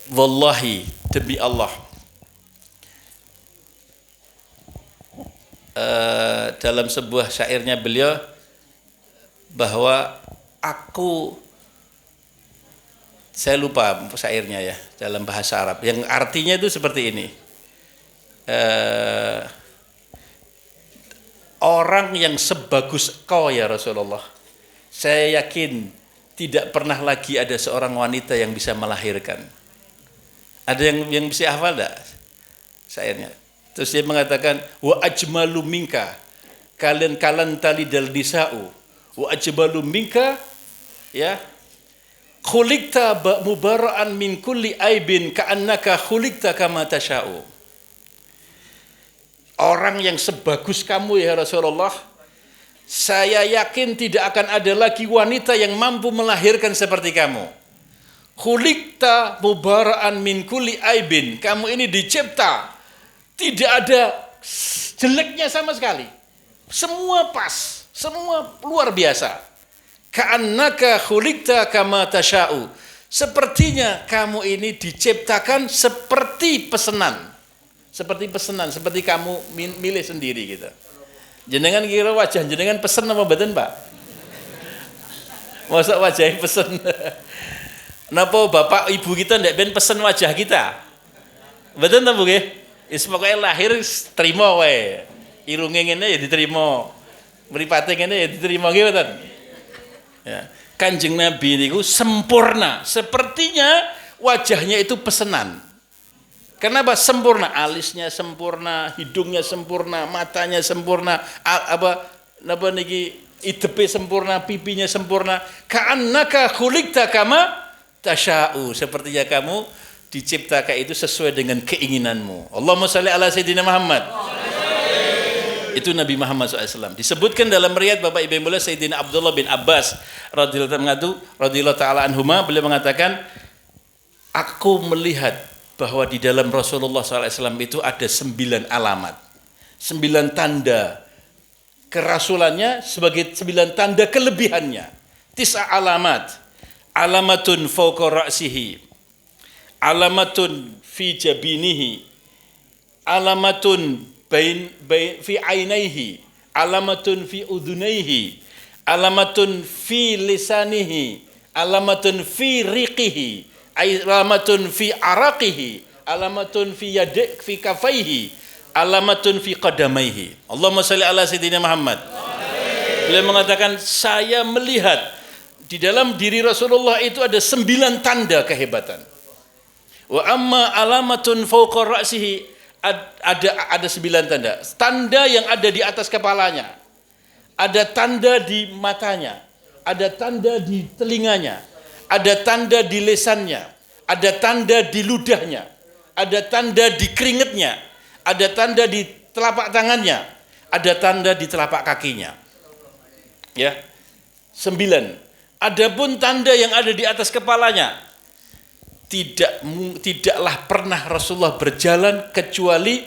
wallahi, demi Allah, dalam sebuah syairnya beliau bahwa saya lupa syairnya ya dalam bahasa Arab, yang artinya itu seperti ini, orang yang sebagus kau ya Rasulullah, saya yakin tidak pernah lagi ada seorang wanita yang bisa melahirkan. Ada yang bisa hafal enggak syairnya? Terus dia mengatakan wa ajmalu minka kalian talidal nisa'u wa ajmalu minka ya khuliqta mubara'an min kulli aibin ka'annaka khuliqta kama tasha'u. Orang yang sebagus kamu ya Rasulullah, saya yakin tidak akan ada lagi wanita yang mampu melahirkan seperti kamu. Khuliqta mubara'an min kulli aibin, kamu ini dicipta tidak ada jeleknya sama sekali. Semua pas, semua luar biasa. Ka'annaka khuliqta kama tasha'u. Sepertinya kamu ini diciptakan seperti pesanan. Seperti pesanan, seperti kamu milih sendiri gitu. Jenengan kira wajah jenengan pesen apa mboten, Pak? Masa wajahnya pesen? Napa bapak ibu kita ndak ben pesen wajah kita? Mboten ta, Bu nggih? Wis pokoke lahir terima wae. Irunge ngene ya diterima. Mripate ngene ya diterima nggih mboten? Ya. Kanjeng Nabi niku sempurna. Sepertinya wajahnya itu pesenan. Kenapa sempurna? Alisnya sempurna, hidungnya sempurna, matanya sempurna, napa niki idepe sempurna, pipinya sempurna. Ka'annaka khuliqta kama tasya'u. Sepertinya kamu diciptakan itu sesuai dengan keinginanmu. Allahumma shalli ala sayyidina Muhammad. Itu Nabi Muhammad SAW. Disebutkan dalam riwayat Bapak Ibu yang mulia Sayyidina Abdullah bin Abbas radhiyallahu taala anhuma, beliau mengatakan, aku melihat bahwa di dalam Rasulullah SAW itu ada 9 alamat, 9 tanda kerasulannya sebagai 9 tanda kelebihannya. 9 alamat. Alamatun fawqa ra'sihi, alamatun fi jabinihi, alamatun fi ainaihi, alamatun fi udhunaihi, alamatun fi lisanihi, alamatun fi riqihi, alamatun fi araqihi, alamatun fi yadik fi kafaihi, alamatun fi qadamaihi. Allahumma shalli ala sayyidina Muhammad. Beliau mengatakan, saya melihat di dalam diri Rasulullah itu ada 9 tanda kehebatan. Wa amma alamatun fawqa ra'sihi, ada 9 tanda. Tanda yang ada di atas kepalanya. Ada tanda di matanya. Ada tanda di telinganya. Ada tanda di lesannya. Ada tanda di ludahnya. Ada tanda di keringetnya. Ada tanda di telapak tangannya. Ada tanda di telapak kakinya. Ya. 9. Adapun tanda yang ada di atas kepalanya, tidaklah pernah Rasulullah berjalan kecuali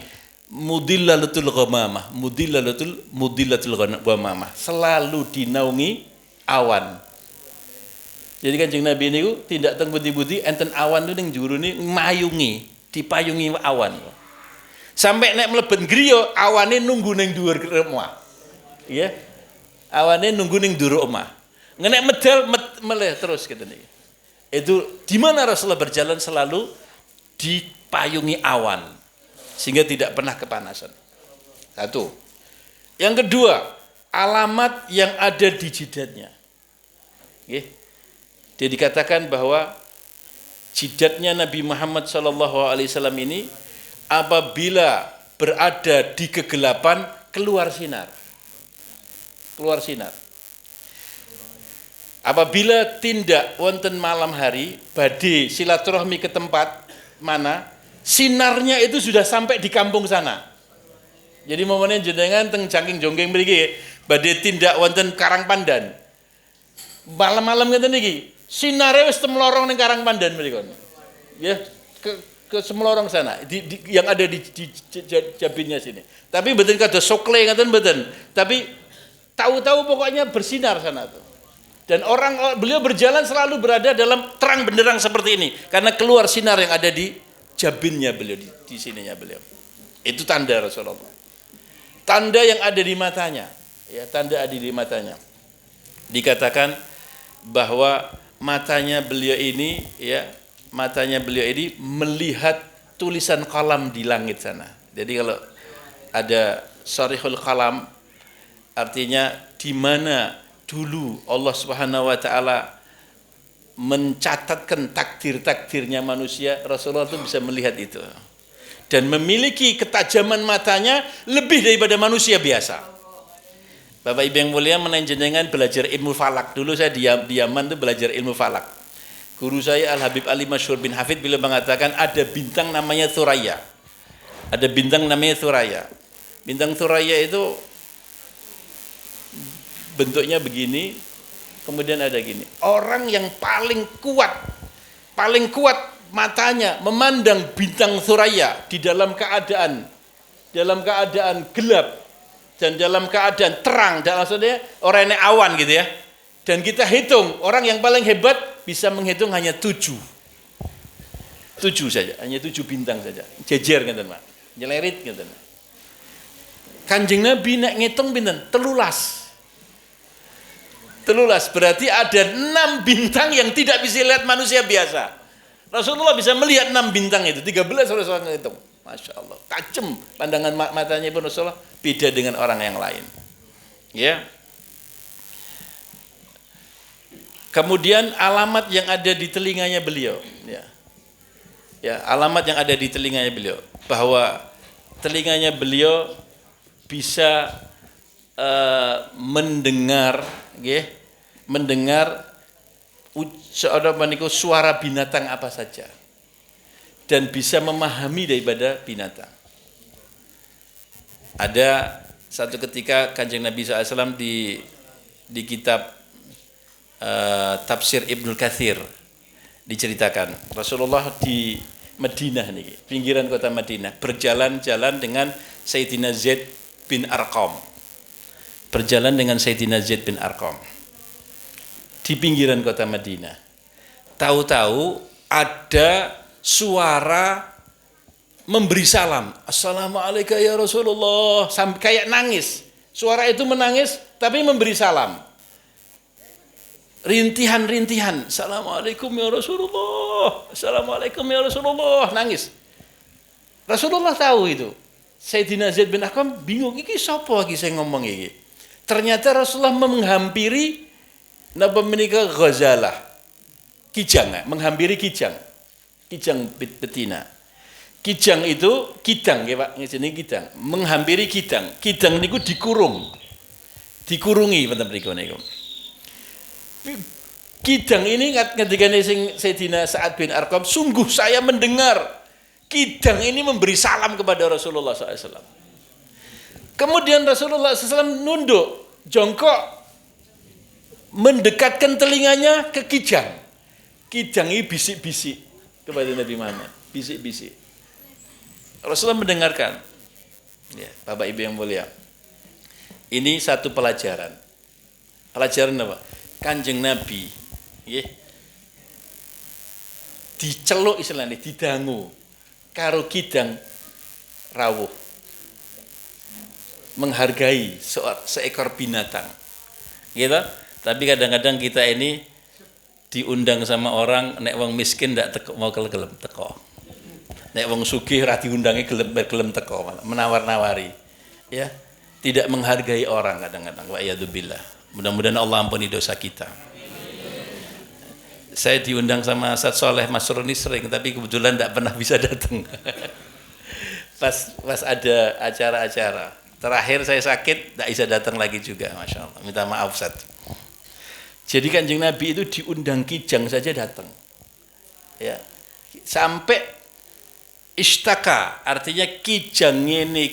mudillatul ghamamah, mudillatul ghamamah, selalu dinaungi awan. Jadi Kanjeng Nabi niku tindak teng pundi-pundi enten awan niku ning njuru ni mayungi, dipayungi awan. Sampai nek mlebet griya awane nunggu ning dhuwur omah. Iya. Awane nunggu ning dhuwur omah. Ngenek medal meleh terus gitu nih. Itu di mana Rasulullah berjalan selalu dipayungi awan sehingga tidak pernah kepanasan. Satu. Yang kedua, alamat yang ada di jidatnya. Dia dikatakan bahwa jidatnya Nabi Muhammad SAW ini apabila berada di kegelapan keluar sinar. Keluar sinar. Apabila tindak wonten malam hari badhe silaturahmi ke tempat mana, sinarnya itu sudah sampai di kampung sana. Jadi momennya jenengan teng jangking jonggeng mriki badhe tindak wonten Karangpandan. Malam-malam ngeten iki, sinare wis temlorong ning Karangpandan mriki. Ya, ke Semlorong sana, yang ada di Jabinnya sini. Tapi mboten kados sokle ngeten mboten. Tapi tahu-tahu pokoknya bersinar sana tuh. Dan beliau berjalan selalu berada dalam terang benderang seperti ini karena keluar sinar yang ada di jabinnya beliau, di sininya beliau. Itu tanda Rasulullah. Tanda yang ada di matanya, ya, tanda ada di matanya. Dikatakan bahwa matanya beliau ini, ya, matanya beliau ini melihat tulisan kalam di langit sana. Jadi kalau ada sarihul kalam, artinya di mana dulu Allah Subhanahu wa taala mencatatkan takdir-takdirnya manusia, Rasulullah itu bisa melihat itu. Dan memiliki ketajaman matanya lebih daripada manusia biasa. Bapak Ibu yang mulia, menenjenengan belajar ilmu falak. Dulu saya di Yaman itu belajar ilmu falak. Guru saya Al-Habib Ali Masyhur bin Hafid beliau mengatakan ada bintang namanya Thuraya. Ada bintang namanya Thuraya. Bintang Thuraya itu bentuknya begini, kemudian ada gini. Orang yang paling kuat matanya memandang bintang Thuraya di dalam keadaan gelap dan dalam keadaan terang, dalam maksudnya orang yang awan gitu ya. Dan kita hitung, orang yang paling hebat bisa menghitung hanya 7 saja, hanya 7 bintang saja. Jejer ngeten, Pak. Nyelerit ngeten. Kanjeng Nabi nek ngitung pinten? 13 berarti ada 6 bintang yang tidak bisa lihat manusia biasa. Rasulullah bisa melihat 6 bintang itu, 13 Rasulullah ngitung. Masya Allah, tajam pandangan matanya pun Rasulullah, beda dengan orang yang lain. Ya. Kemudian alamat yang ada di telinganya beliau, ya. Ya, alamat yang ada di telinganya beliau, bahwa telinganya beliau bisa mendengar, ya, mendengar suara binatang apa saja dan bisa memahami daripada binatang. Ada satu ketika Kanjeng Nabi SAW di kitab Tafsir Ibnu Katsir diceritakan Rasulullah di Madinah nih, pinggiran kota Madinah, berjalan-jalan dengan Sayyidina Zaid bin Arqam. Berjalan dengan Sayyidina Zaid bin Arqam di pinggiran kota Madinah. Tahu-tahu ada suara memberi salam. Assalamualaikum ya Rasulullah. Sampai kayak nangis. Suara itu menangis tapi memberi salam. Rintihan-rintihan. Assalamualaikum ya Rasulullah. Assalamualaikum ya Rasulullah. Nangis. Rasulullah tahu itu. Sayyidina Zaid bin Arqam bingung. Iki sapa lagi saya ngomong iki. Ternyata Rasulullah menghampiri napa menika ghazalah. Kijang, menghampiri kijang. Kijang betina. Kijang itu kidang ya Pak, ngene kidang. Menghampiri kidang. Kidang niku dikurung. Dikurungi wonten mriku niku. Kidang ini ketika Sayyidina Sa'ad bin Arqam, sungguh saya mendengar kidang ini memberi salam kepada Rasulullah SAW. Kemudian Rasulullah SAW nunduk, jongkok, mendekatkan telinganya ke kijang. Kijang ini bisik-bisik kepada Nabi Muhammad, bisik-bisik. Rasulullah mendengarkan. Ya, Bapak Ibu yang mulia, ini satu pelajaran. Pelajaran apa? Kanjeng Nabi, ya, diceluk istilahnya, didangu karo kidang rawuh, menghargai seekor binatang, gitu. Tapi kadang-kadang kita ini diundang sama orang, nek wong miskin ndak mau gelem teko, nek wong sugih ra diundangi gelem teko, malah menawar-nawari, ya, tidak menghargai orang kadang-kadang. Wa iyadzubillah. Mudah-mudahan Allah ampuni dosa kita. Saya diundang sama Ustaz Soleh Masrur ini sering, tapi kebetulan tidak pernah bisa datang. pas ada acara-acara. Terakhir saya sakit, tidak bisa datang lagi juga, Masya Allah. Minta maaf Ustaz. Jadi Kanjeng Nabi itu diundang kijang saja datang. Ya. Sampai istaka, artinya kijang ini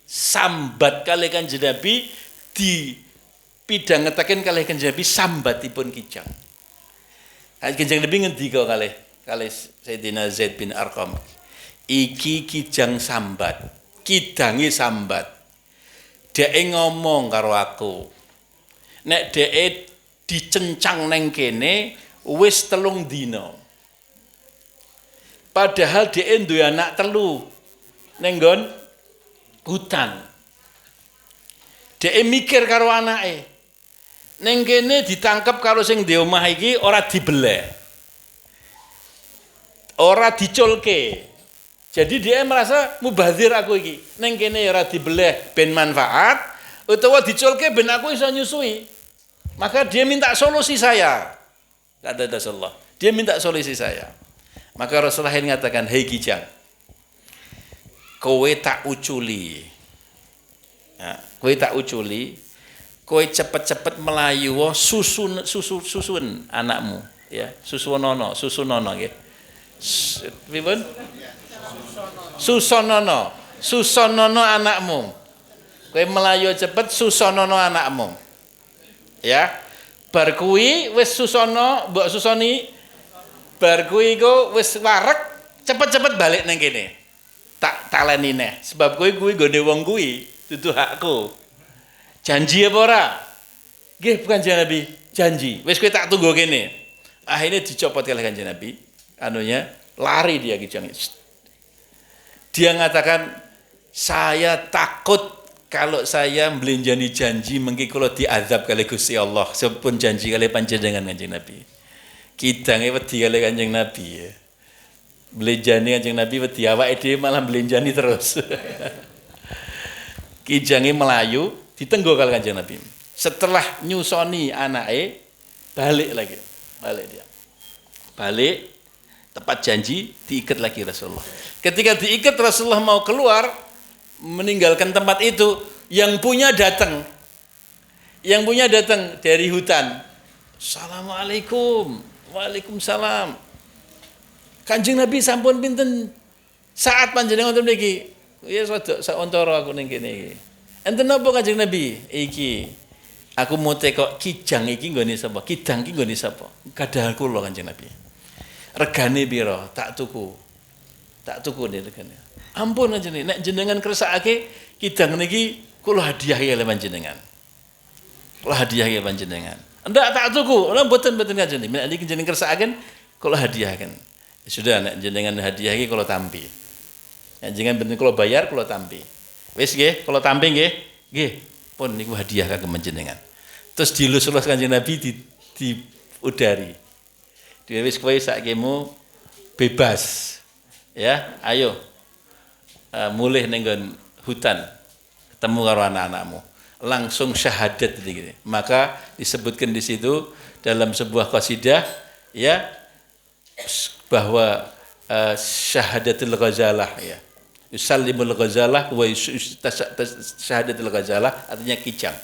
sambat kali Kanjeng Nabi di pidang ngetaken kalih Kanjeng Nabi sambatipun kijang. Kanjeng Nabi ngendika kalih Sayyidina Zaid bin Arqam, iki kijang sambat, kidange sambat. Dhek ngomong karo aku. Nek dhek dicencang neng kene wis 3 dina. Padahal dia duwe anak 3 neng nggon hutan. Dia mikir karo anake. Neng kene ditangkep karo sing di omah iki ora dibeleh. Ora diculke. Jadi dia merasa mubazir aku iki. Neng kene ora dibeleh ben manfaat, utawa diculke ben aku iso nyusui. Maka dia minta solusi saya. Kata Rasulullah. Dia minta solusi saya. Maka Rasulullah mengatakan, "Hei Kijang, kowe tak uculi. Ya, kowe tak uculi, kowe cepet-cepet melayu susun anakmu, ya. Susunono nggih. Pripun? Susonono anakmu. Kowe melayu cepet susonono anakmu. Ya. Bar kuwi wis susono, mbok susoni, bar kuwi iku wis wareg, cepet-cepet balik nang kene. Tak taleni neh, sebab kowe kuwi nggone wong kuwi, dudu hakku. Janji apa ora? Nggih, Kanjeng Nabi, janji. Wis kowe tak tunggu kene. Akhirnya dicopot oleh Kanjeng Nabi. Anunya lari dia Kijang. Dia mengatakan, saya takut kalau saya melenjani janji mengki kula diazab kali Gusti Allah sepun janji kali panjenengan Kanjeng Nabi. Kidange wedi kali Kanjeng Nabi ya. Melenjani Kanjeng Nabi wedi awake dhewe malah melenjani terus. Kijange melayu ditenggo kali Kanjeng Nabi. Setelah nyusoni anake balik lagi. Balik dia. Balik tepat janji diikat lagi Rasulullah. Ketika diikat Rasulullah mau keluar meninggalkan tempat itu, yang punya datang dari hutan. Assalamualaikum. Waalaikumsalam. Kanjeng Nabi sampun pinten saat panjenengan wonten mriki? Ya sadok sauntara aku ning kene iki. Enten napa Kanjeng Nabi? Iki aku mau tekok kijang iki nggone sapa? Kidang iki nggone sapa? Kadang kula Kanjeng Nabi. Regane pira? Tak tuku nih regane. Ampun Kanjeng, nek jenengan kersakake kidang niki kula hadiahi oleh panjenengan. Kula hadiahi panjenengan. Ndak tak tuku, ora mboten Kanjeng. Nek niki jenengan kersakaken kula hadiahkan. Ya sudah nek jenengan hadiahi kula tampi. Nek jenengan ben kula bayar kula tampi. Wis nggih, kula tampi nggih. Nggih, pun niku hadiah kagem panjenengan. Terus dilus-lus Kanjeng Nabi di udari. Dia wis kowe sakjemu bebas. Ya, ayo. Mulih ning hutan ketemu karo anak-anakmu langsung syahadat gitu. Maka disebutkan di situ dalam sebuah qasidah ya bahwa syahadatul ghazalah ya yusallimul ghazalah wa syahadatul ghazalah artinya kijang.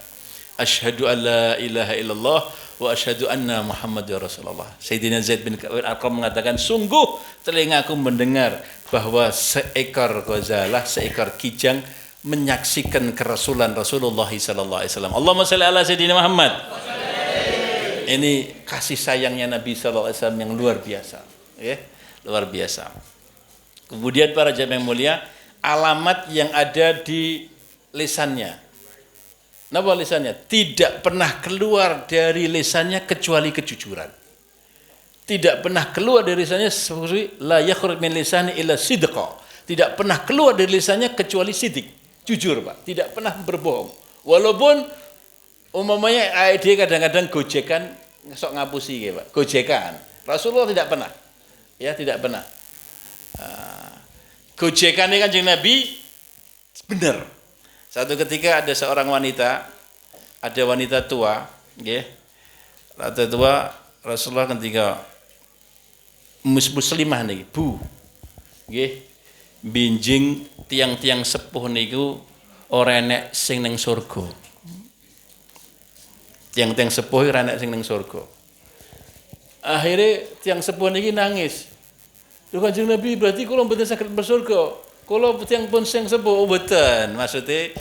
Asyhadu an la ilaha illallah wa asyhadu anna Muhammadar Rasulullah. Sayyidina Zaid bin Arqam mengatakan, sungguh telingaku mendengar bahwa seekor ghazalah, seekor kijang menyaksikan kerasulan Rasulullah sallallahu alaihi wasallam. Allahumma shalli ala Sayyidina Muhammad. Ini kasih sayangnya Nabi sallallahu alaihi wasallam yang luar biasa, ya, luar biasa. Kemudian para jamaah yang mulia, alamat yang ada di lisannya. Napa lisannya? Tidak pernah keluar dari lisannya kecuali kejujuran. Tidak pernah keluar dari lisannya seperti la yakhruj min lisani illa sidqa. Tidak pernah keluar dari lisannya kecuali sidik. Jujur, Pak. Tidak pernah berbohong. Walaupun umpamanya dia kadang-kadang gojekan sok ngapusi ya, Pak. Gojekan. Rasulullah tidak pernah. Ya, tidak pernah. Gojekan ini Kanjeng Nabi benar. Satu ketika ada seorang wanita, ada wanita tua, nggih. Wanita tua Rasulullah ketika muslimah niki, Bu. Nggih. Binjing tiang-tiang sepuh niku ora enek sing ning surga. Tiang-tiang sepuh ora enek sing ning surga. Akhirnya tiang sepuh niki nangis. Lho Kanjeng Nabi, berarti kula mboten saged bersurga. Kula tiang pun sing sepuh mboten. Maksude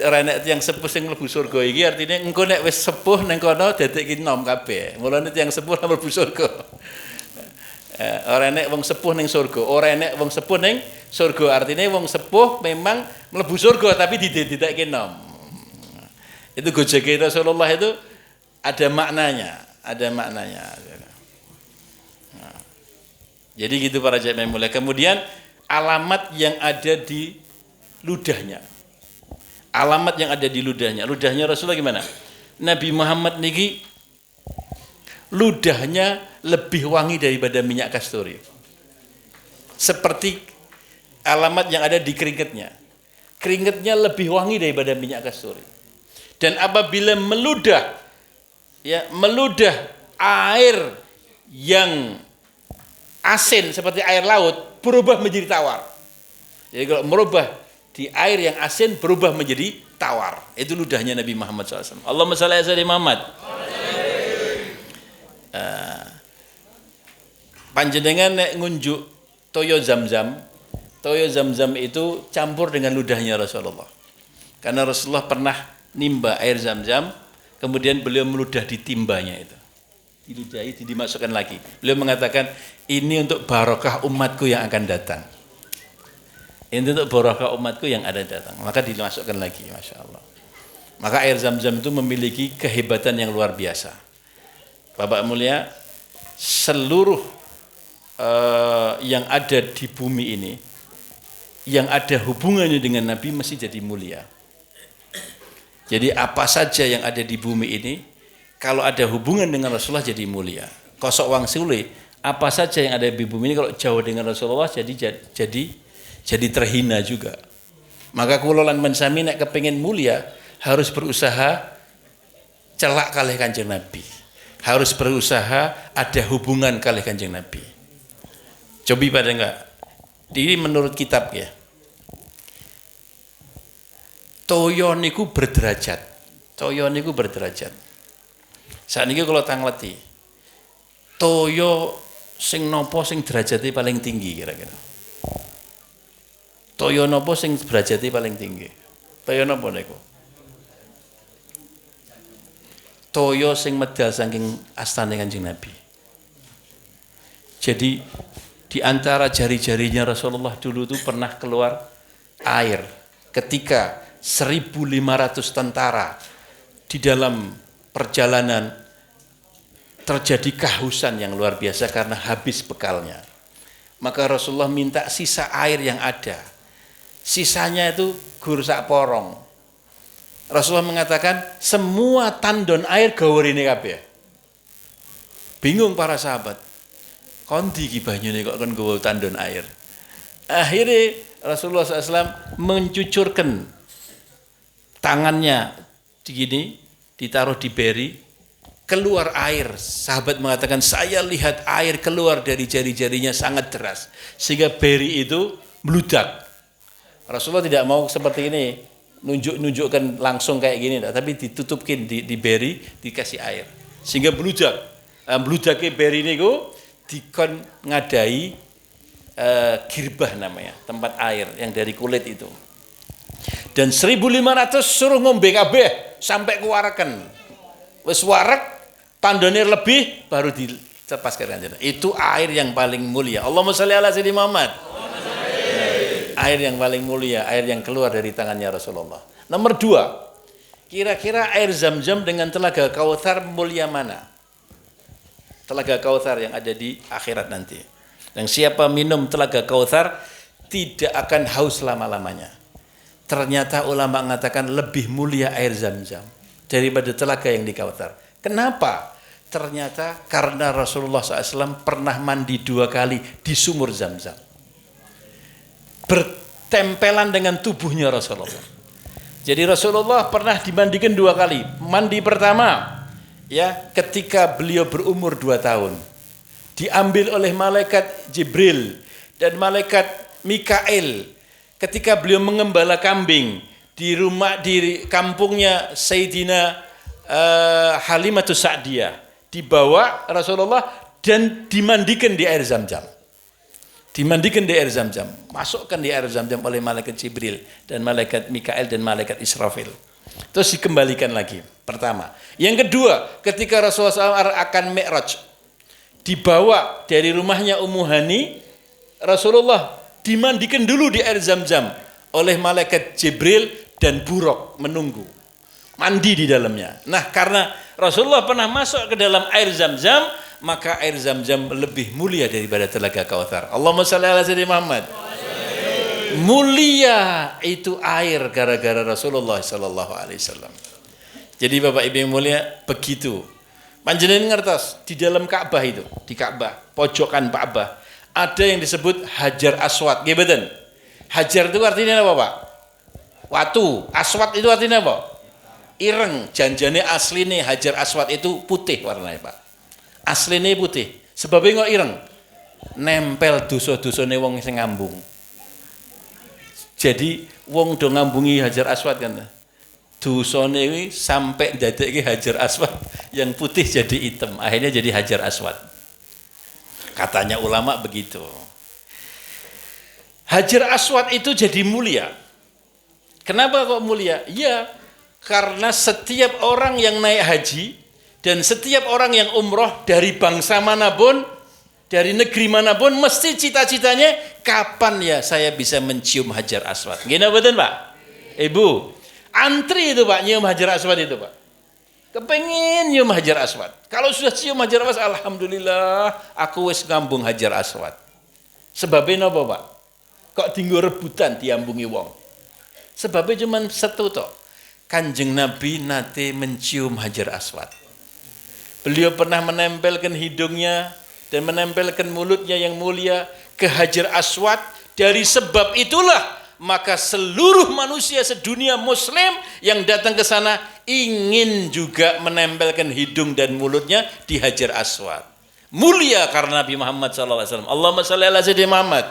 ora enek tiang sepuh sing mlebu surga iki artine engko nek wis sepuh ning kono dadekke nom kabeh. Mulane tiang sepuh ora mlebu surga. Ora enek wong sepuh ning surga, ora enek wong sepuh ning surga. Artine wong sepuh memang mlebu surga tapi didedekke nom. Itu gojeke Rasulullah itu ada maknanya, ada maknanya. Nah, jadi gitu para jamaah mulia. Kemudian alamat yang ada di ludahnya. Alamat yang ada di ludahnya. Ludahnya Rasulullah gimana? Nabi Muhammad niki ludahnya lebih wangi daripada minyak kasturi. Seperti alamat yang ada di keringetnya. Keringetnya lebih wangi daripada minyak kasturi. Dan apabila meludah air yang asin seperti air laut berubah menjadi tawar. Jadi kalau merubah di air yang asin berubah menjadi tawar. Itu ludahnya Nabi Muhammad SAW. Allahumma shalli ala sayyidina Muhammad. Panjenengan nek ngunjuk toyo Zamzam. Toyo Zamzam itu campur dengan ludahnya Rasulullah. Karena Rasulullah pernah nimba air Zamzam, kemudian beliau meludah di timbanya itu. Diludahi, dimasukkan lagi. Beliau mengatakan, ini untuk barokah umatku yang akan datang. Ini untuk barokah umatku yang ada datang. Maka dimasukkan lagi, Masya Allah. Maka air Zamzam itu memiliki kehebatan yang luar biasa. Bapak mulia, seluruh yang ada di bumi ini, yang ada hubungannya dengan Nabi mesti jadi mulia. Jadi apa saja yang ada di bumi ini, kalau ada hubungan dengan Rasulullah jadi mulia. Kosok wang sule, apa saja yang ada di bumi ini kalau jauh dengan Rasulullah jadi terhina juga. Maka kula lan mensami nek kepengin mulia harus berusaha celak kalih Kanjeng Nabi. Harus berusaha ada hubungan kalih Kanjeng Nabi. Cobi pada enggak? Ini menurut kitab ya. Toyo niku berderajat. Toyo niku berderajat. Saat ini kalau tangleti, toyo sing nopo sing derajatnya paling tinggi kira-kira. Toyo nopo sing derajatnya paling tinggi. Toyo nopo niku? Toyo sing medal saking astane Kanjeng Nabi. Jadi di antara jari-jarinya Rasulullah dulu itu pernah keluar air ketika 1.500 tentara di dalam perjalanan terjadi kehausan yang luar biasa karena habis bekalnya. Maka Rasulullah minta sisa air yang ada. Sisanya itu gur sak porong. Rasulullah mengatakan semua tandon air gawerine kabeh. Bingung para sahabat. Kondi ki banyune kok kon gawa tandon air. Akhirnya Rasulullah SAW mencucurkan tangannya begini, ditaruh di beri, keluar air. Sahabat mengatakan, saya lihat air keluar dari jari-jarinya sangat deras, sehingga beri itu meludak. Rasulullah tidak mau seperti ini, nunjukkan langsung kayak gini, tapi ditutupkin di beri, dikasih air, sehingga meludak. Meludaknya beri ini dikon ngadai girbah namanya, tempat air yang dari kulit itu. Dan 1.500 suruh ngombe kabeh sampai kuwaraken. Wis warek, tandone lebih baru dilepaskan Kanjeng. Itu air yang paling mulia. Allahumma shalli ala sayyidina Muhammad. Air yang paling mulia, air yang keluar dari tangannya Rasulullah. Nomor 2. Kira-kira air Zam-Zam dengan telaga Kautsar mulia mana? Telaga Kautsar yang ada di akhirat nanti. Dan siapa minum telaga Kautsar tidak akan haus lama-lamanya. Ternyata ulama mengatakan lebih mulia air Zam-Zam daripada telaga yang di Kautsar. Kenapa? Ternyata karena Rasulullah SAW pernah mandi 2 kali di sumur Zam-Zam. Bertempelan dengan tubuhnya Rasulullah. Jadi Rasulullah pernah dimandikan 2 kali. Mandi pertama ya ketika beliau berumur 2 tahun. Diambil oleh malaikat Jibril dan malaikat Mikail ketika beliau mengembala kambing di kampungnya Sayyidina Halimatus Sa'diyah, dibawa Rasulullah dan dimandikan di air Zam-Zam. Dimandikan di air Zam-Zam, masukkan di air Zam-Zam oleh malaikat Jibril dan malaikat Mikail dan malaikat Israfil. Terus dikembalikan lagi. Pertama. Yang kedua, ketika Rasulullah SAW akan Mi'raj, dibawa dari rumahnya Ummu Hani, Rasulullah dimandikan dulu di air Zam-Zam oleh malaikat Jibril dan Buraq menunggu. Mandi di dalamnya. Nah, karena Rasulullah pernah masuk ke dalam air Zam-Zam, maka air Zam-Zam lebih mulia daripada telaga Kautsar. Allahumma shalli ala sayyidina Muhammad. Mulia itu air gara-gara Rasulullah sallallahu alaihi wasallam. Jadi Bapak Ibu yang mulia, begitu. Panjenengan ngertos di dalam Ka'bah itu, di Ka'bah, pojokan Ka'bah, ada yang disebut Hajar Aswad. Nggih mboten? Hajar itu artinya apa, Pak? Watu. Aswad itu artinya apa? Ireng. Janjane asline Hajar Aswad itu putih warnanya, Pak. Asline putih. Sebabnya kok ireng? Nempel dosa-dosane wong sing ngambung. Jadi wong do ngambungi Hajar Aswad kan. Dosane iki sampai ndadekke Hajar Aswad yang putih jadi hitam. Akhirnya jadi Hajar Aswad. Katanya ulama begitu. Hajar Aswad itu jadi mulia. Kenapa kok mulia? Ya, karena setiap orang yang naik haji dan setiap orang yang umroh dari bangsa manapun, dari negeri manapun, mesti cita-citanya kapan ya saya bisa mencium Hajar Aswad. Gini betul Pak? Ibu, antri itu Pak, nyium Hajar Aswad itu Pak. Kepengen nyium Hajar Aswad. Kalau sudah cium Hajar Aswad, alhamdulillah aku wis ngambung Hajar Aswad. Sebabnya apa Pak? Kok tinggal rebutan diambungi wong? Sebabnya cuma satu toh. Kanjeng Nabi nate mencium Hajar Aswad. Beliau pernah menempelkan hidungnya dan menempelkan mulutnya yang mulia ke Hajar Aswad. Dari sebab itulah maka seluruh manusia sedunia muslim yang datang ke sana ingin juga menempelkan hidung dan mulutnya di Hajar Aswad. Mulia karena Nabi Muhammad SAW. Allahumma shalli ala sayyidina Muhammad.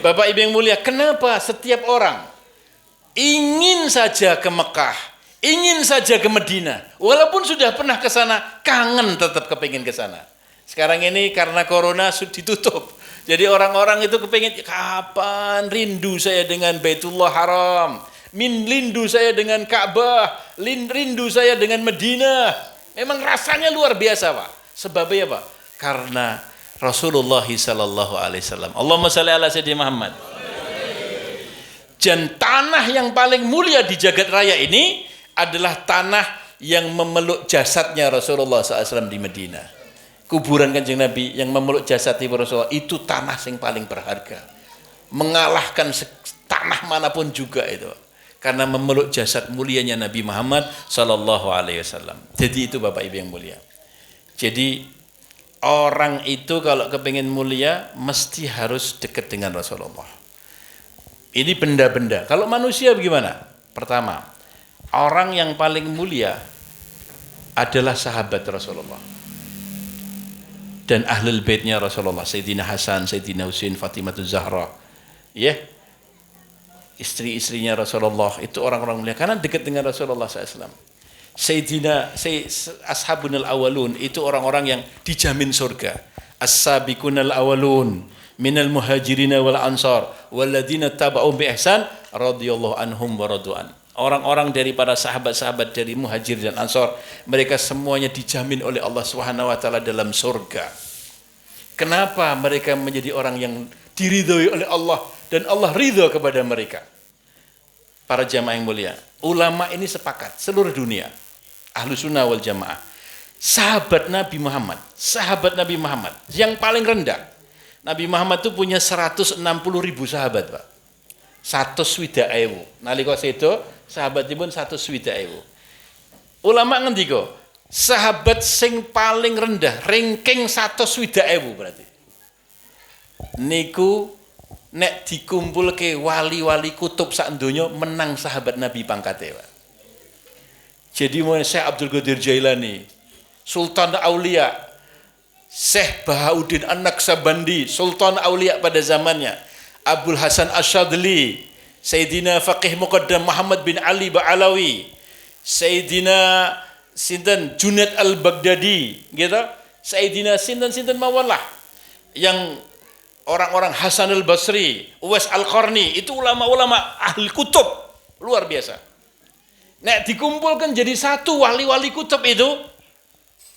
Bapak Ibu yang mulia, kenapa setiap orang ingin saja ke Mekah, ingin saja ke Madinah, walaupun sudah pernah ke sana, kangen tetap kepingin ke sana. Sekarang ini karena corona sudah ditutup. Jadi orang-orang itu kepingin, kapan rindu saya dengan Baitullah Haram, rindu saya dengan Ka'bah, rindu saya dengan Madinah. Memang rasanya luar biasa Pak. Sebabnya apa? Karena Rasulullah sallallahu alaihi wasallam. Allahumma shalli ala sayyidina Muhammad. Dan tanah yang paling mulia di jagat raya ini adalah tanah yang memeluk jasadnya Rasulullah SAW di Madinah. Kuburan Kanjeng Nabi yang memeluk jasad Ibu Rasulullah itu tanah yang paling berharga. Mengalahkan tanah manapun juga itu. Karena memeluk jasad mulianya Nabi Muhammad sallallahu alaihi wasallam. Jadi itu Bapak Ibu yang mulia. Jadi orang itu kalau kepingin mulia mesti harus dekat dengan Rasulullah. Ini benda-benda. Kalau manusia bagaimana? Pertama, orang yang paling mulia adalah sahabat Rasulullah dan ahlul baitnya Rasulullah. Sayyidina Hasan, Sayyidina Husain, Fatimah Zahra, ya, istri-istrinya Rasulullah itu orang-orang mulia karena dekat dengan Rasulullah SAW. Sayyidina ashabunal awalun itu orang-orang yang dijamin surga. As-sabiqunal awalun minal muhajirina wal ansar walladzina taba'u bi ihsan radhiyallahu anhum wa radu'an. Orang-orang daripada sahabat-sahabat dari muhajir dan ansar, mereka semuanya dijamin oleh Allah Subhanahu wa taala dalam surga. Kenapa mereka menjadi orang yang diridhoi oleh Allah dan Allah ridha kepada mereka? Para jamaah yang mulia, ulama ini sepakat seluruh dunia, ahlu sunnah wal jamaah, sahabat Nabi Muhammad yang paling rendah. Nabi Muhammad itu punya 160.000 sahabat, Pak. 160.000. Nalika sedo sahabatipun 160.000. Ulama ngendika, sahabat sing paling rendah, ranking 160.000 berarti. Niku nek dikumpulke wali-wali kutub sak donya menang sahabat Nabi pangkate, Pak. Jadi mulai Syekh Abdul Qadir Jailani, Sultan Aulia, Syekh Bahauddin An-Naqsabandi, Sultan Aulia pada zamannya, Abdul Hasan Asyadli, Sayyidina Faqih Muqaddam Muhammad bin Ali Ba'alawi, Sayyidina Sinten Junaid Al-Baghdadi, gitu. Sayyidina Sinten mawalah yang orang-orang Hasan Al-Basri, Uwais Al-Qarni, itu ulama-ulama ahli kutub luar biasa. Nek dikumpulkan jadi satu wali-wali kutub itu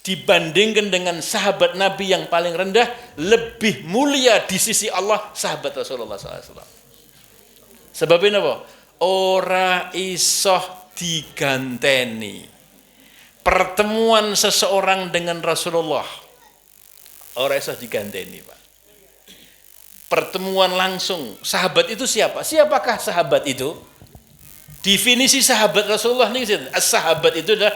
dibandingkan dengan sahabat Nabi yang paling rendah, lebih mulia di sisi Allah sahabat Rasulullah SAW. Sebabnya apa? Ora isoh diganteni. pertemuan seseorang dengan Rasulullah ora iso diganteni, Pak. Pertemuan langsung. Sahabat itu siapa? Siapakah sahabat itu? Definisi sahabat Rasulullah ini, as-sahabat itu adalah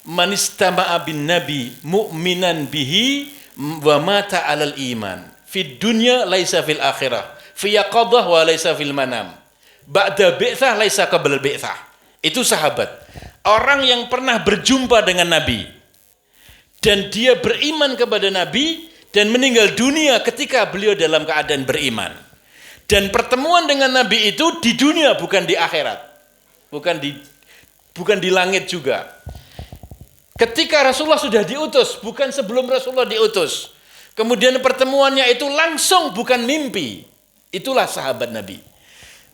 man istama'a bin nabi mu'minan bihi wa mata 'alal iman. Fid dunya laisa fil akhirah. Fi yaqadah wa laisa fil manam. Ba'da bi'tsah laisa qabla bi'tsah. Itu sahabat. Orang yang pernah berjumpa dengan Nabi dan dia beriman kepada Nabi dan meninggal dunia ketika beliau dalam keadaan beriman. Dan pertemuan dengan Nabi itu di dunia, bukan di akhirat. Bukan di langit juga. Ketika Rasulullah sudah diutus, bukan sebelum Rasulullah diutus. Kemudian pertemuannya itu langsung, bukan mimpi. Itulah sahabat Nabi.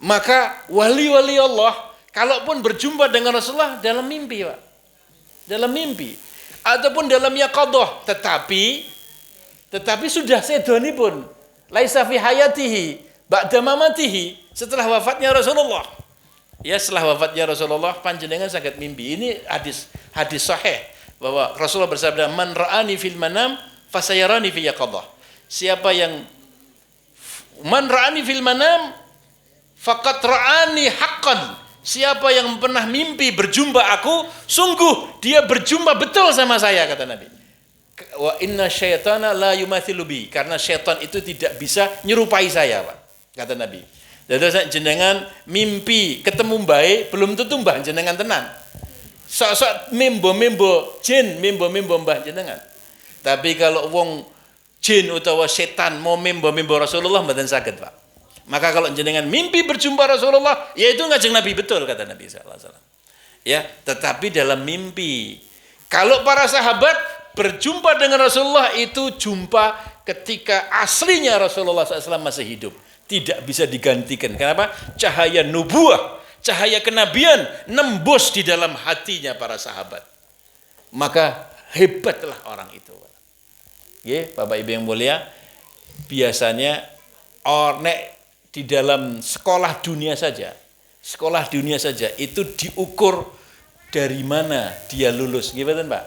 Maka wali-wali Allah, kalaupun berjumpa dengan Rasulullah dalam mimpi, Pak. Dalam mimpi. Ataupun dalam yaqadah. Tetapi sudah sedonipun. Laisa fi hayatihi ba'da mamatihi. Setelah wafatnya Rasulullah. Ya, setelah wafatnya Rasulullah, panjenengan saged mimpi. Ini hadis sahih. Bahwa Rasulullah bersabda, man ra'ani fil manam fasayarani fi yaqadah. Siapa yang man ra'ani fil manam faqad ra'ani haqqan. Siapa yang pernah mimpi berjumpa aku, sungguh dia berjumpa betul sama saya, kata Nabi. Wa inna syaitana la yumathilu bi, karena syaitan itu tidak bisa nyerupai saya, Pak, kata Nabi. Jadi jenengan mimpi ketemu bae belum tentu mbah jenengan tenan. Sok-sok mimbo-mimbo jin, mimbo-mimbo mbah jenengan. Tapi kalau wong jin utawa setan mau mimbo-mimbo Rasulullah mboten saged, Pak. Maka kalau jenengan mimpi berjumpa Rasulullah, yaitu ngajeng Nabi betul, kata Nabi sallallahu alaihi wasallam. Ya, tetapi dalam mimpi. Kalau para sahabat berjumpa dengan Rasulullah itu jumpa ketika aslinya Rasulullah SAW masih hidup. Tidak bisa digantikan. Kenapa? Cahaya nubuah, cahaya kenabian nembus di dalam hatinya para sahabat. Maka hebatlah orang itu. Ya, Bapak Ibu yang mulia, biasanya nek di dalam sekolah dunia saja itu diukur dari mana dia lulus, gimana Pak?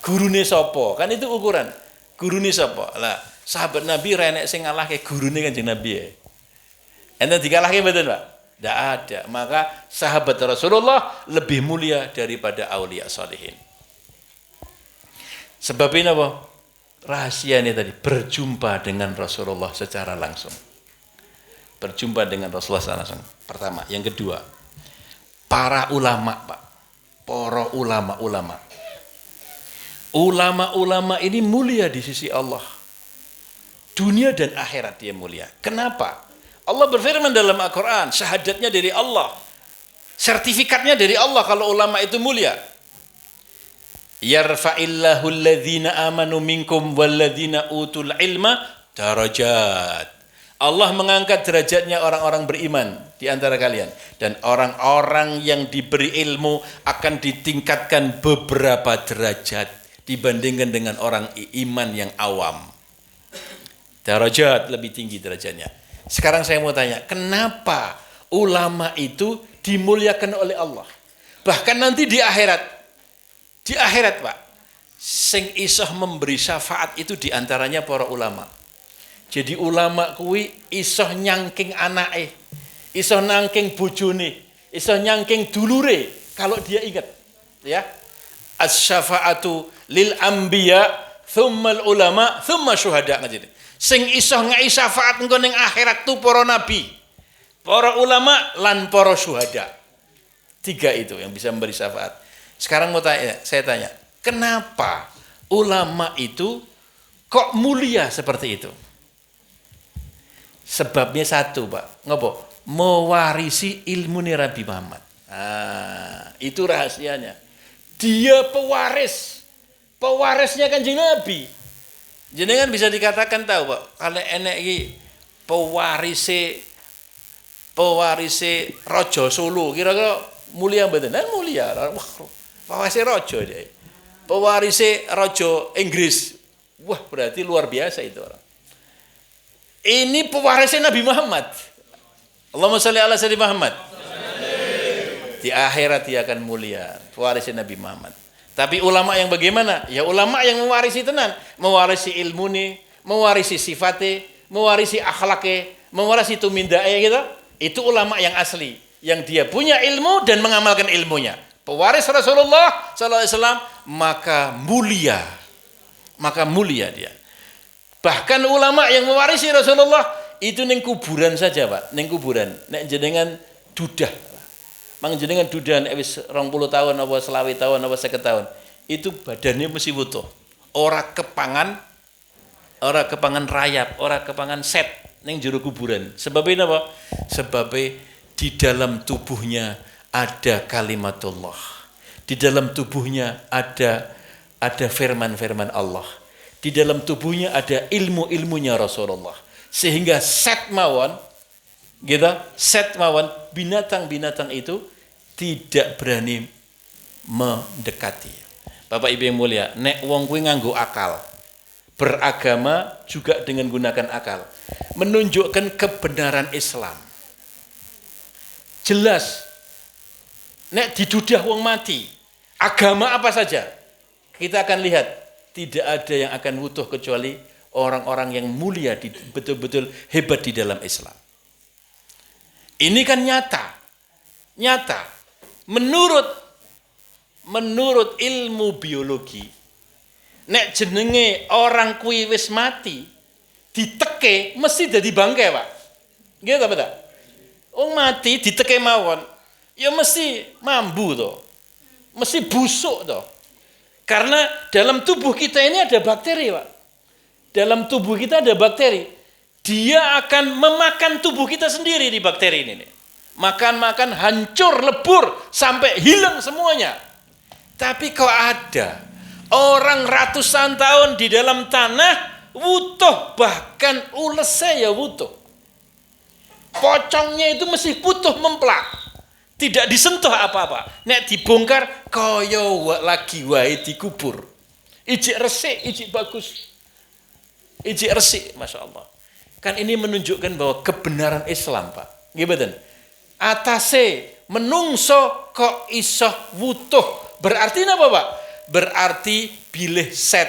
Gurune sapa? Kan itu ukuran. Gurune sapa? Lah, sahabat Nabi renek sing ngalahke gurune Kanjeng Nabi ya. Enten dikalahke mboten, Pak? Tidak ada. Maka sahabat Rasulullah lebih mulia daripada aulia sholihin. Sebab ini apa? Rahasianya tadi berjumpa dengan Rasulullah secara langsung. Berjumpa dengan Rasulullah secara langsung. Pertama, yang kedua, para ulama, Pak. Para ulama. Ulama-ulama ini mulia di sisi Allah. Dunia dan akhirat dia mulia. Kenapa? Allah berfirman dalam Al-Quran, syahadatnya dari Allah. Sertifikatnya dari Allah kalau ulama itu mulia. Yarfa'illahu alladhina amanu minkum walladhina utul ilma darajat. Allah mengangkat derajatnya orang-orang beriman di antara kalian. Dan orang-orang yang diberi ilmu akan ditingkatkan beberapa derajat dibandingkan dengan orang iman yang awam. Derajat lebih tinggi derajatnya. Sekarang saya mau tanya, kenapa ulama itu dimuliakan oleh Allah? Bahkan nanti di akhirat. Di akhirat, Pak, sing isoh memberi syafaat itu diantaranya para ulama. Jadi ulama kuwi isoh nyangking anake, isoh nyangking bojone, isoh nyangking dulure kalau dia ingat, ya. As-syafa'atu lil anbiya, thumma ulama, thumma syuhada, ngene. Sing isoh ngai syafaat engko ning akhirat tu para nabi, para ulama lan para syuhada. Tiga itu yang bisa memberi syafaat. Sekarang saya tanya, kenapa ulama itu kok mulia seperti itu? Sebabnya satu, Pak. Ngopo? Mewarisi ilmu Nabi Muhammad. Itu rahasianya. Dia pewaris. Pewarisnya Kanjeng Nabi. Jenengan bisa dikatakan tahu, Pak, kalau enek iki pewarise Raja Solo, kira-kira mulia mboten? Mulia. Pewarise raja dia. Pewarise raja Inggris. Wah, berarti luar biasa itu orang. Ini pewarisnya Nabi Muhammad. Allahumma shalli ala sayyidina Muhammad. Di akhirat dia akan mulia. pewaris Nabi Muhammad. Tapi ulama yang bagaimana? Ya ulama yang mewarisi tenan, mewarisi ilmu nih, mewarisi sifatnya, mewarisi akhlaknya, mewarisi tumindae gitu. Itu ulama yang asli, yang dia punya ilmu dan mengamalkan ilmunya. Pewaris Rasulullah sallallahu alaihi wasallam, maka mulia dia. Bahkan ulama yang mewarisi Rasulullah itu ning kuburan saja, Pak, ning kuburan. Nek jenengan dudah, mang jenengan dudah nek wis 20 tahun apa 20 tahun apa 50 tahun, itu badannya mesti utuh. Ora kepangan rayap, ora kepangan set ning jero kuburan. Sebabnya apa? Sebabnya di dalam tubuhnya ada kalimatullah. Di dalam tubuhnya ada firman-firman Allah. Di dalam tubuhnya ada ilmu-ilmunya Rasulullah. Sehingga set mawon binatang-binatang itu tidak berani mendekati. Bapak Ibu yang mulia, nek wong kuwi nganggo akal. Beragama juga dengan gunakan akal. Menunjukkan kebenaran Islam. Jelas. Nek didudah wong mati. Agama apa saja. Kita akan lihat. Tidak ada yang akan utuh kecuali orang-orang yang mulia, betul-betul hebat di dalam Islam. Ini kan nyata. Menurut ilmu biologi, nek jenenge orang kuwi wis mati, diteke mesti dadi bangke, Pak. Nggih ta, Pak? Wong mati diteke mawon, ya mesti mambu to. Mesti busuk to. Karena dalam tubuh kita ini ada bakteri, Pak. Dalam tubuh kita ada bakteri. Dia akan memakan tubuh kita sendiri di bakteri ini. Makan, hancur, lebur, sampai hilang semuanya. Tapi kok ada orang ratusan tahun di dalam tanah, utuh, bahkan ulesnya ya utuh. Pocongnya itu mesti putuh memplak. Tidak disentuh apa-apa. Nek dibongkar, kaya lagi wae dikubur. Ijik resik, ijik bagus. Ijik resik, Masya Allah. Kan ini menunjukkan bahwa kebenaran Islam, Pak. Gimana? Atase menungso kok iso wutuh. Berarti apa, Pak? Berarti bilih set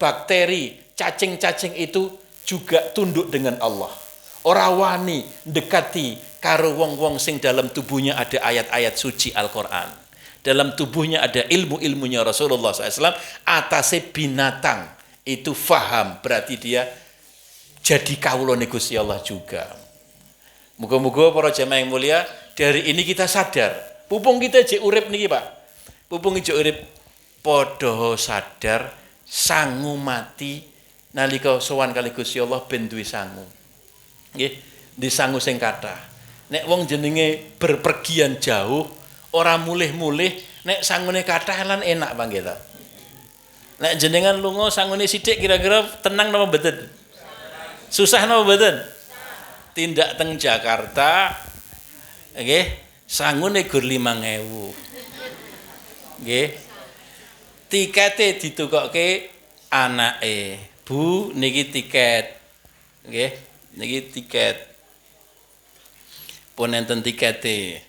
bakteri, cacing-cacing itu juga tunduk dengan Allah. Ora wani dekati karo wong-wong sing dalam tubuhnya ada ayat-ayat suci Al-Quran. Dalam tubuhnya ada ilmu-ilmunya Rasulullah SAW. Atase binatang itu faham. Berarti dia jadi kawulane Gusti Allah juga. Muga-muga para jamaah yang mulia, dari ini kita sadar. Pupung kita jek urip niki, Pak. Pupung jek urip padha sadar sangu mati nalika sowan kali Gusti Allah ben duwe sangu. Nggih, di sangu sing kathah. Nek wong jenenge berpergian jauh, ora mulih-mulih, nek sangune kathah lan enak Pak nggih ta. Nek jenengan lunga sangune sithik kira-kira tenang napa mboten? Susah napa mboten? Tindak teng Jakarta nggih, sangune gur 5.000. Nggih. Tikete ditukokke anake. Bu, niki tiket. Nggih, niki tiket. Pun enten tikete.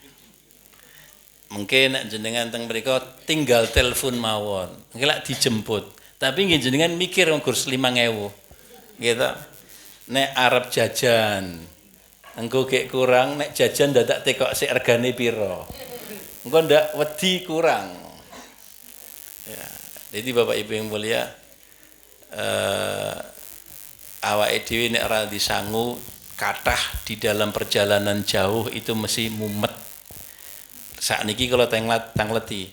Mungkin nek jenengan teng mriku tinggal telepon mawon. Nggih lak dijemput. Tapi nggih jenengan mikir wong gur 5.000. Gitu. Nek arep jajan. Engko gek kurang nek jajan dadak tekok sik regane pira. Engko ndak wedi kurang. Ya, jadi Bapak Ibu yang mulia, awake dhewe nek ora disangu kathah di dalam perjalanan jauh itu mesti mumet. Sakniki kalau tangleti